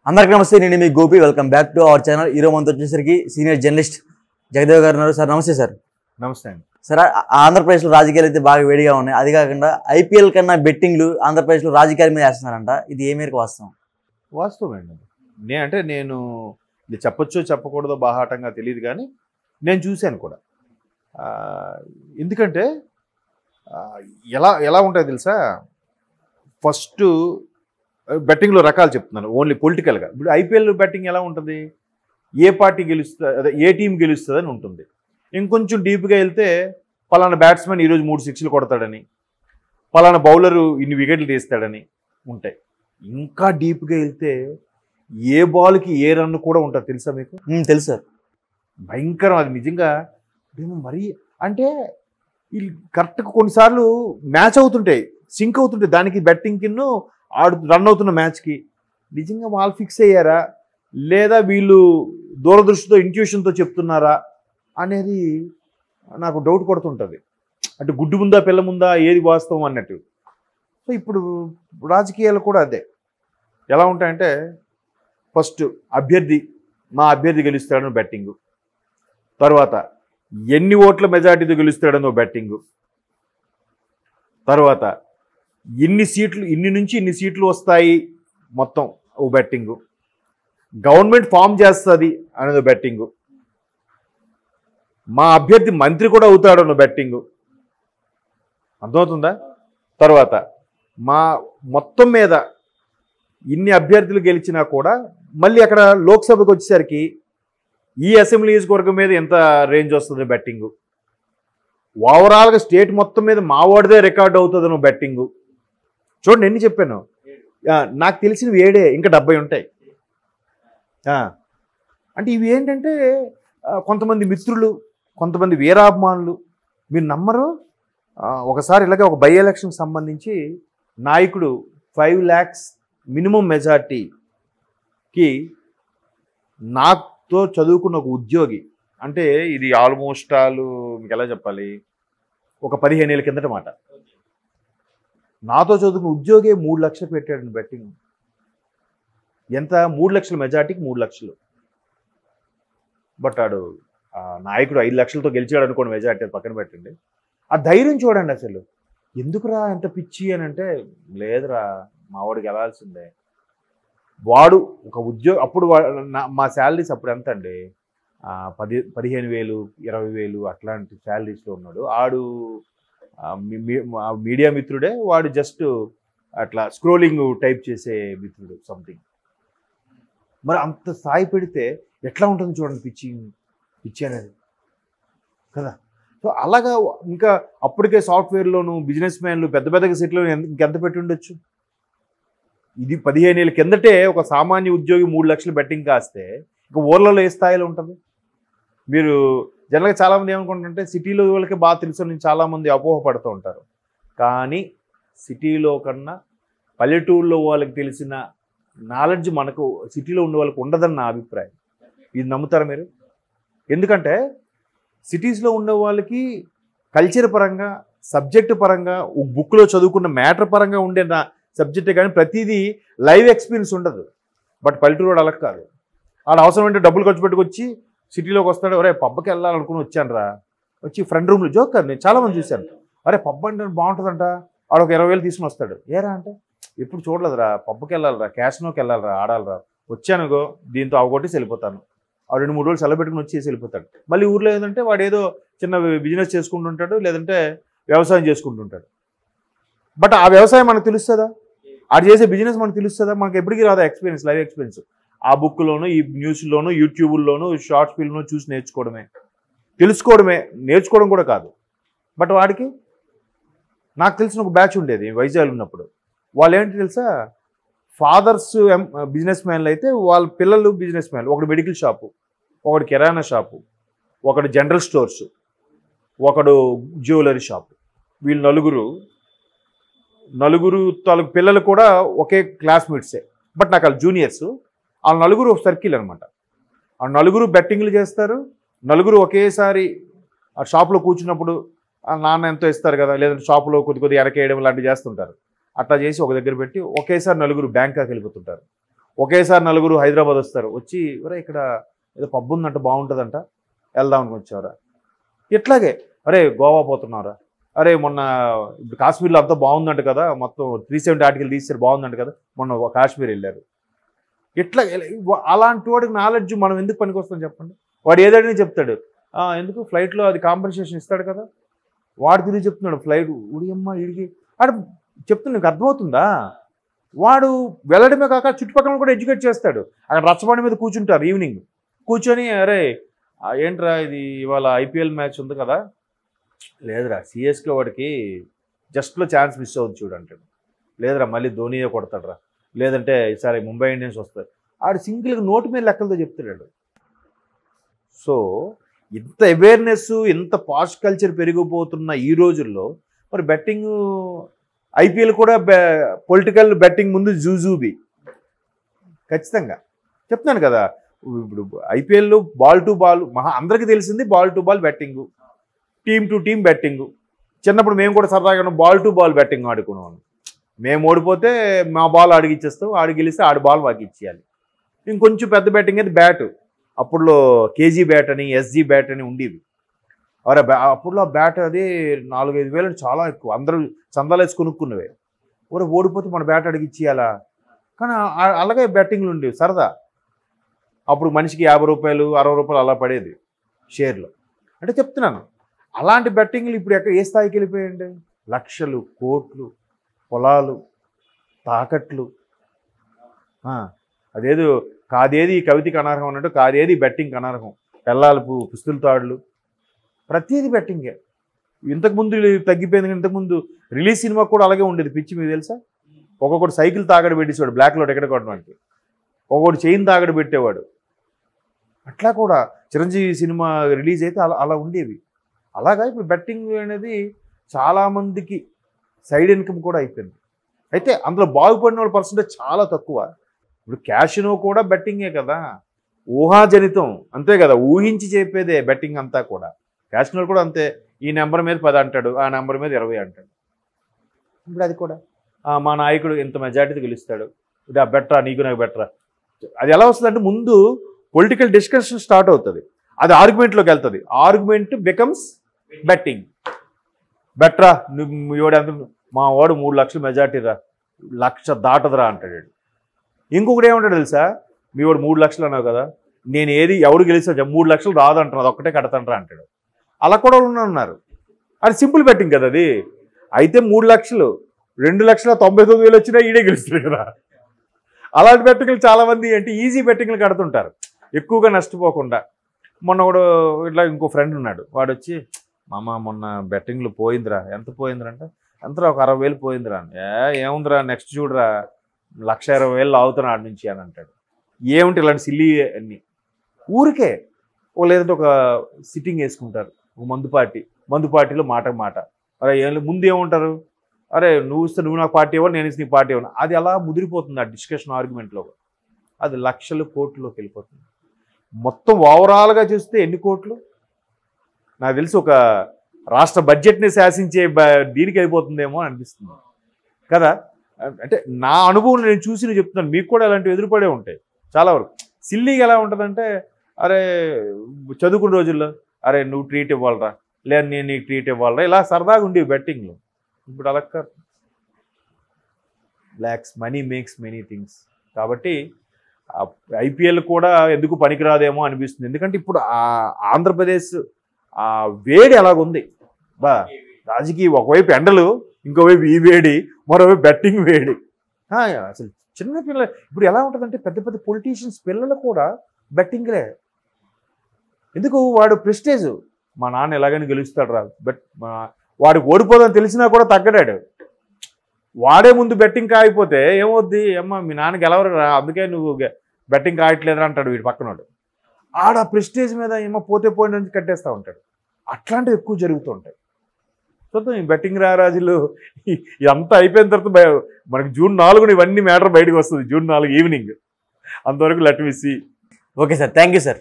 అందరికీ నమస్తే. నేను మీ Gopi. Welcome back to our channel. ఈరోజు మనతో వచ్చేసరికి సీనియర్ జర్నలిస్ట్ జగదేవ్ గారు ఉన్నారు. సార్ నమస్తే. సార్ నమస్తే అండి. సార్, ఆంధ్రప్రదేశ్లో రాజకీయాలు అయితే బాగా వేడిగా ఉన్నాయి. అది కాకుండా ఐపీఎల్ కన్నా బెట్టింగ్లు ఆంధ్రప్రదేశ్లో రాజకీయాల మీద వేస్తున్నారంట. ఇది ఏ మేరకు వాస్తవం? వాస్తవం అండి. నేను ఇది చెప్పొచ్చో చెప్పకూడదో బాహాటంగా తెలియదు, కానీ నేను చూశాను కూడా. ఎందుకంటే ఎలా ఉంటాయో తెలుసా? ఫస్ట్ బెట్టింగ్లో రకాలు చెప్తున్నాను, ఓన్లీ పొలిటికల్గా. ఇప్పుడు ఐపీఎల్ బెట్టింగ్ ఎలా ఉంటుంది? ఏ పార్టీ గెలుస్తుంది, అదే ఏ టీం గెలుస్తుంది అని ఉంటుంది. ఇంకొంచెం డీప్గా వెళ్తే పలానా బ్యాట్స్మెన్ ఈరోజు 3 సిక్స్లు కొడతాడని, పలానా బౌలరు ఇన్ని వికెట్లు తీస్తాడని ఉంటాయి. ఇంకా డీప్గా వెళ్తే ఏ బాల్కి ఏ రన్ కూడా ఉంటుంది. తెలుసా మీకు? తెలుసు సార్. భయంకరం అది నిజంగా. మరీ అంటే వీళ్ళు కరెక్ట్గా కొన్నిసార్లు మ్యాచ్ అవుతుంటాయి, సింక్ అవుతుంటాయి దానికి బెట్టింగ్ కిన్ను రన్ అవుతున్న మ్యాచ్కి. నిజంగా వాళ్ళు ఫిక్స్ అయ్యారా లేదా వీళ్ళు దూరదృష్టితో ఇంట్యూషన్తో చెప్తున్నారా అనేది నాకు డౌట్ కొడుతుంటుంది. అంటే గుడ్డు ముందా పిల్ల ముందా ఏది వాస్తవం అన్నట్టు. సో ఇప్పుడు రాజకీయాలు కూడా అదే. ఎలా ఉంటాయంటే ఫస్ట్ మా అభ్యర్థి గెలుస్తాడనో బెట్టింగు, తర్వాత ఎన్ని ఓట్ల మెజార్టీతో గెలుస్తాడనో బెట్టింగు, తర్వాత ఇన్ని నుంచి ఇన్ని సీట్లు వస్తాయి మొత్తం ఓ బెట్టింగు, గవర్నమెంట్ ఫామ్ చేస్తుంది అనేది బెట్టింగు, మా అభ్యర్థి మంత్రి కూడా అవుతాడన్న బెట్టింగు. అర్థమవుతుందా? తర్వాత మొత్తం మీద ఇన్ని అభ్యర్థులు గెలిచినా కూడా మళ్ళీ అక్కడ లోక్సభకు వచ్చేసరికి ఈ అసెంబ్లీ నియోజకవర్గం మీద ఎంత రేంజ్ వస్తుంది బెట్టింగు, ఓవరాల్గా స్టేట్ మొత్తం మీద మావాడిదే రికార్డ్ అవుతుందను బెట్టింగు. చూడండి ఎన్ని చెప్పాను. నాకు తెలిసినవి 7, ఇంకా 70 ఉంటాయి. అంటే ఇవి ఏంటంటే కొంతమంది మిత్రులు, కొంతమంది వీరాభిమానులు, మీరు నమ్మరు. ఒకసారి ఇలాగే ఒక బై ఎలక్షన్ సంబంధించి నాయకుడు 5 lakhs మినిమం మెజార్టీకి నాతో చదువుకున్న ఒక ఉద్యోగి, అంటే ఇది ఆల్మోస్ట్ మీకు ఎలా చెప్పాలి, ఒక 15 ఏళ్ళ కిందట మాట, నాతో చదువుకున్న ఉద్యోగే 3 లక్షలు పెట్టాడు బెట్టింగ్. ఎంత? 3 లక్షల మెజార్టీకి 3 లక్షలు. బట్ ఆడు నాయకుడు 5 లక్షలతో గెలిచాడు అనుకోండి మెజార్టీ, అది పక్కన పెట్టండి. ఆ ధైర్యం చూడండి అసలు. ఎందుకురా ఎంత పిచ్చి అని అంటే, లేదురా మా వాడికి వెళ్ళాల్సిందే. వాడు ఒక ఉద్యోగం. అప్పుడు మా శాలరీస్ అప్పుడు ఎంత అండి, 15,000 20,000 అట్లాంటి శాలరీస్లో ఉన్నాడు. ఆడు మీడియా మిత్రుడే, వాడు జస్ట్ అట్లా స్క్రోలింగ్ టైప్ చేసే మిత్రుడు సంథింగ్. మరి అంత స్థాయి పెడితే ఎట్లా ఉంటుంది చూడండి పిచ్చి అనేది కదా. సో అలాగా ఇంకా అప్పటికే సాఫ్ట్వేర్లోను బిజినెస్ మ్యాన్లు పెద్ద పెద్దగా సెట్లు ఇంకెంత పెట్టి ఉండొచ్చు. ఇది 15 ఏళ్ళ కిందటే ఒక సామాన్య ఉద్యోగి 3 లక్షలు బెట్టింగ్ కాస్తే ఇంకా ఊర్లలో ఏ స్థాయిలో ఉంటుంది? మీరు జనరల్గా చాలామంది ఏమనుకుంటుంటే సిటీలో వాళ్ళకి బాగా తెలుసు అని చాలామంది అపోహపడుతూ ఉంటారు. కానీ సిటీలో కన్నా పల్లెటూరులో వాళ్ళకి తెలిసిన నాలెడ్జ్ మనకు సిటీలో ఉండే వాళ్ళకి ఉండదని నా అభిప్రాయం. ఇది నమ్ముతారా మీరు? ఎందుకంటే సిటీస్లో ఉండే వాళ్ళకి కల్చర్ పరంగా, సబ్జెక్టు పరంగా, బుక్లో చదువుకున్న మ్యాటర్ పరంగా ఉండే నా సబ్జెక్టే, కానీ ప్రతిదీ లైవ్ ఎక్స్పీరియన్స్ ఉండదు. బట్ పల్లెటూరు అలా కాదు. ఆడ అవసరం అంటే డబ్బులు ఖర్చు పెట్టుకొచ్చి సిటీలోకి వస్తాడు. అరే పబ్కి వెళ్ళాలనుకుని వచ్చాను రా, వచ్చి ఫ్రెండ్ రూమ్లో జోక్ కాదు, నేను చాలామంది చూశాను. అరే పబ్ అంటే బాగుంటుందంట, ఆడ ఒక 20,000 తీసుకుని వస్తాడు. ఏరా అంటే ఎప్పుడు చూడలేదురా, పబ్కి వెళ్ళాలిరా, క్యాసినోకి వెళ్ళాలిరా, ఆడాలిరా, వచ్చానుగో దీంతో అవగొట్టేసి వెళ్ళిపోతాను. ఆ 2-3 రోజులు సెలవు పెట్టుకుని వచ్చేసి వెళ్ళిపోతాడు. మళ్ళీ ఊర్లో ఏంటంటే వాడు ఏదో చిన్న బిజినెస్ చేసుకుంటుంటాడు, లేదంటే వ్యవసాయం చేసుకుంటుంటాడు. బట్ ఆ వ్యవసాయం మనకు తెలుస్తుందా? ఆడు చేసే బిజినెస్ మనకు తెలుస్తుందా? మనకు ఎప్పటికీ రాదా ఎక్స్పీరియన్స్, లైవ్ ఎక్స్పీరియన్స్. ఆ బుక్లోను, ఈ న్యూస్లోను, యూట్యూబ్లోను, షార్ట్స్ ఫిల్మ్లో చూసి నేర్చుకోవడమే, తెలుసుకోవడమే. నేర్చుకోవడం కూడా కాదు. బట్ వాడికి నాకు తెలిసిన ఒక బ్యాచ్ ఉండేది వైజాగ్ ఉన్నప్పుడు. వాళ్ళు ఏంటి తెలుసా, ఫాదర్స్ బిజినెస్ మ్యాన్లు అయితే వాళ్ళ పిల్లలు బిజినెస్ మ్యాన్లు. ఒకడు మెడికల్ షాపు, ఒకడు కిరాణా షాపు, ఒకడు జనరల్ స్టోర్సు, ఒకడు జ్యువెలరీ షాపు. వీళ్ళు నలుగురు తాలూకు పిల్లలు కూడా ఒకే క్లాస్మేట్సే. బట్ నాకు వాళ్ళు జూనియర్స్. ఆ నలుగురు ఒక సర్కిల్ అనమాట. ఆ నలుగురు బెట్టింగ్లు చేస్తారు. నలుగురు ఒకేసారి ఆ షాప్లో కూర్చున్నప్పుడు నాన్న ఎంతో ఇస్తారు కదా, లేదంటే షాపులో కొద్ది ఎరకేయడం లాంటివి చేస్తుంటారు. అట్లా చేసి ఒక దగ్గర పెట్టి ఒకేసారి నలుగురు బ్యాంకాక్ వెళ్ళిపోతుంటారు. ఒకేసారి నలుగురు హైదరాబాద్ వస్తారు, వచ్చి ఒరే ఇక్కడ ఏదో పబ్బు ఉందంట బాగుంటుందంట వెళ్దాం అని వచ్చారా. ఇట్లాగే అరే గోవా పోతున్నారా, అరే మొన్న ఇప్పుడు కాశ్మీర్లో అంతా బాగుందంట కదా, మొత్తం 370 ఆర్టికల్ తీసారు బాగుందంట కదా, మొన్న కాశ్మీర్ వెళ్ళారు. ఇట్లా అలాంటి వాడికి నాలెడ్జ్ మనం ఎందుకు పనికొస్తాం చెప్పండి. వాడు ఏదైనా చెప్తాడు, ఎందుకు ఫ్లైట్లో అది కాంపెన్సేషన్ ఇస్తాడు కదా, వాడు తిరిగి చెప్తున్నాడు ఫ్లైట్ ఉడియమ్మ ఇడికి వాడు చెప్తున్నా, నీకు అర్థమవుతుందా. వాడు వెళ్ళడమే కాక చుట్టుపక్కల కూడా ఎడ్యుకేట్ చేస్తాడు. అక్కడ రచ్చబండి మీద కూర్చుంటారు ఈవినింగ్, కూర్చొని అరే ఏంట్రా ఇది ఇవాళ ఐపీఎల్ మ్యాచ్ ఉంది కదా, లేదురా సిఎస్కే వాడికి జస్ట్లో ఛాన్స్ మిస్ అవుతుంది చూడంటాడు, లేదురా మళ్ళీ ధోనియే కొడతాడురా, లేదంటే ఈసారి ముంబై ఇండియన్స్ వస్తారు. ఆడు సింగిల్గా నోటి మీద లెక్కలతో చెప్తాడు. సో ఇంత అవేర్నెస్, ఇంత పాష్ కల్చర్ పెరిగిపోతున్న ఈ రోజుల్లో మరి బెట్టింగ్ ఐపీఎల్ కూడా పొలిటికల్ బెట్టింగ్ ముందు జూజూబీ ఖచ్చితంగా చెప్తున్నాను కదా. ఇప్పుడు ఐపీఎల్ బాల్ టు బాల్ అందరికీ తెలిసింది, ball to ball betting, team to team betting. చిన్నప్పుడు మేము కూడా సరదాగా బాల్ టు బాల్ బెట్టింగ్ ఆడుకున్నాం. మేము ఓడిపోతే మా బాల్ ఆడిగిచ్చేస్తాం, ఆడి గెలిస్తే ఆడి బాల్ మాకు ఇచ్చేయాలి. ఇంకొంచెం పెద్ద బ్యాటింగ్ అయితే బ్యాటు, అప్పుడులో కేజీ బ్యాట్ అని ఎస్జీ బ్యాట్ అని ఉండేవి. అరే అప్పుడులో బ్యాట్ అది 4-5 వేలు చాలా ఎక్కువ, అందరూ చందాలు వేసి కొనుక్కున్నవే. ఊరే ఓడిపోతే మన బ్యాట్ అడిగి ఇచ్చేయాలా, కానీ అలాగే బ్యాటింగ్లు ఉండేవి సరదా. అప్పుడు మనిషికి 50 రూపాయలు 60 రూపాయలు అలా పడేది షేర్లో. అంటే చెప్తున్నాను, అలాంటి బెట్టింగ్లు ఇప్పుడు ఎక్కడ ఏ స్థాయికి వెళ్ళిపోయాయండి. లక్షలు, కోట్లు, పొలాలు, తాకట్లు. అదేదో కాదేది కవితకి అనర్హం అన్నట్టు కాదేది బెట్టింగ్కి అనర్హం. పెళ్ళాలు పుస్తుల తాడులు, ప్రతిదీ బెట్టింగే. ఇంతకుముందు తగ్గిపోయింది. ఇంతకుముందు రిలీజ్ సినిమా కూడా అలాగే ఉండేది పిచ్చి, మీకు తెలుసా. ఒక్కొక్కటి సైకిల్ తాగడ పెట్టేసేవాడు బ్లాక్లో టికెట్ కొట్టడానికి, ఒక్కొక్కటి చైన్ తాగడ పెట్టేవాడు. అట్లా కూడా చిరంజీవి సినిమా రిలీజ్ అయితే అలా ఉండేవి. అలాగా ఇప్పుడు బెట్టింగ్ అనేది చాలామందికి సైడ్ ఇన్కమ్ కూడా అయిపోయింది. అయితే అందులో బాగుపడిన వాళ్ళ పర్సెంటేజ్ చాలా తక్కువ. ఇప్పుడు క్యాషినో కూడా బెట్టింగే కదా, ఊహాజనితం అంతే కదా, ఊహించి చెప్పేదే బెట్టింగ్ అంతా కూడా. క్యాషినో కూడా అంతే, ఈ నెంబర్ మీద 10 అంటాడు, ఆ నెంబర్ మీద 20 అంటాడు. ఇప్పుడు అది కూడా మా నాయకుడు ఇంత మెజార్టీతో గెలుస్తాడు, ఇది బెటరా నీకు నాకు బెటరా. అది ఎలా వస్తుంది అంటే ముందు పొలిటికల్ డిస్కషన్ స్టార్ట్ అవుతుంది, అది ఆర్గ్యుమెంట్లోకి వెళ్తుంది, ఆర్గ్యుమెంట్ బికమ్స్ బెట్టింగ్. బెటరా నువ్వు ఎంత, మా వాడు 3 లక్షలు మెజార్టీ రా, 1,00,000 దాటదురా అంటాడు. ఇంకొకటి ఏమంటాడు తెలుసా, మీ వాడు 3 లక్షలు అన్నావు కదా, నేను ఏది ఎవరు గెలిచా 3 లక్షలు రాదంటారు, అది ఒక్కటే కడతాంట్రా అంటాడు. అలా కూడా ఉన్నారు. అది సింపుల్ బెట్టింగ్ కదా అది. అయితే 3 లక్షలు 2,99,000 వచ్చినా ఈడే గెలుస్తాడు కదా. అలాంటి బెట్టింగ్లు చాలామంది అంటే ఈజీ బెట్టింగ్లు కడుతుంటారు ఎక్కువగా నష్టపోకుండా. మొన్న కూడా ఇట్లా ఇంకో ఫ్రెండ్ ఉన్నాడు, వాడు వచ్చి మామ మొన్న బెట్టింగ్లు పోయిందిరా, ఎంత పోయిందిరా అంటే ఎంతరా ఒక 60,000 పోయిందిరా. ఏముందిరా నెక్స్ట్ చూడరా 1,20,000 అవుతున్నా ఆడి నుంచి అని అంటాడు. ఏమిటి ఇలాంటి సిల్లీ అన్ని ఊరికే. ఓ లేదంటే ఒక సిట్టింగ్ వేసుకుంటారు, ఒక మందు పార్టీలో మాట అరే ముందు ఏముంటారు, అరే నువ్వు ఇస్తే నువ్వు నాకు పార్టీ ఇవ్వాలి, నేను ఇస్తే నీ పార్టీ ఇవ్వను. అది అలా ముదిరిపోతుంది ఆ డిస్కషన్ ఆర్గ్యుమెంట్లో. అది లక్షలు కోట్లలోకి వెళ్ళిపోతుంది. మొత్తం ఓవరాల్గా చూస్తే ఎన్ని కోట్లు నాకు తెలిసి ఒక రాష్ట్ర బడ్జెట్ని శాసించే దీనికి అయిపోతుందేమో అనిపిస్తుంది కదా. అంటే నా అనుభవం నేను చూసి చెప్తున్నాను, మీకు కూడా అలాంటివి ఎదురుపడే ఉంటాయి చాలా వరకు. సిల్లీగా ఎలా ఉంటుందంటే, అరే చదువుకున్న రోజుల్లో అరే నువ్వు ట్రీట్ ఇవ్వాలరా, లేదా నేను నీకు ట్రీట్ ఇవ్వాలరా, ఇలా సరదాగా ఉండేవి బెట్టింగ్లు. ఇప్పుడు అలా blocks money makes many things. కాబట్టి ఐపీఎల్ కూడా ఎందుకు పనికిరాదేమో అనిపిస్తుంది. ఎందుకంటే ఇప్పుడు ఆంధ్రప్రదేశ్ వేడి అలాగుంది రాజకీయ, ఒకవైపు ఎండలు, ఇంకోవైపు ఈ వేడి, మరోవైపు బెట్టింగ్ వేడి. అసలు చిన్న పిల్లలు ఇప్పుడు ఎలా ఉంటుందంటే, పెద్ద పెద్ద పొలిటీషియన్స్ పిల్లలు కూడా బెట్టింగ్లే. ఎందుకు, వాడు ప్రెస్టేజ్, మా నాన్న ఎలాగైనా గెలుస్తాడు రా, వాడికి ఓడిపోదని తెలిసినా కూడా తగ్గడాడు. వాడే ముందు బెట్టింగ్ కాయిపోతే ఏమవుద్ది, అమ్మ మీ నాన్న గెలవరు రా, అందుకే నువ్వు బెట్టింగ్ కాయట్లేదురా అంటాడు వీడి పక్కనోడు. ఆడ ప్రెస్టేజ్ మీద ఏమో పోతే పోయిన నుంచి కట్టేస్తూ ఉంటాడు. అట్లాంటివి ఎక్కువ జరుగుతూ ఉంటాయి. చూద్దాం ఈ బెట్టింగ్ రారాజులు ఇదంతా అయిపోయిన తర్వాత మనకి June 4 ఇవన్నీ మ్యాటర్ బయటకు వస్తుంది, June 4 ఈవినింగ్. అంతవరకు let me see. Okay sir, thank you sir.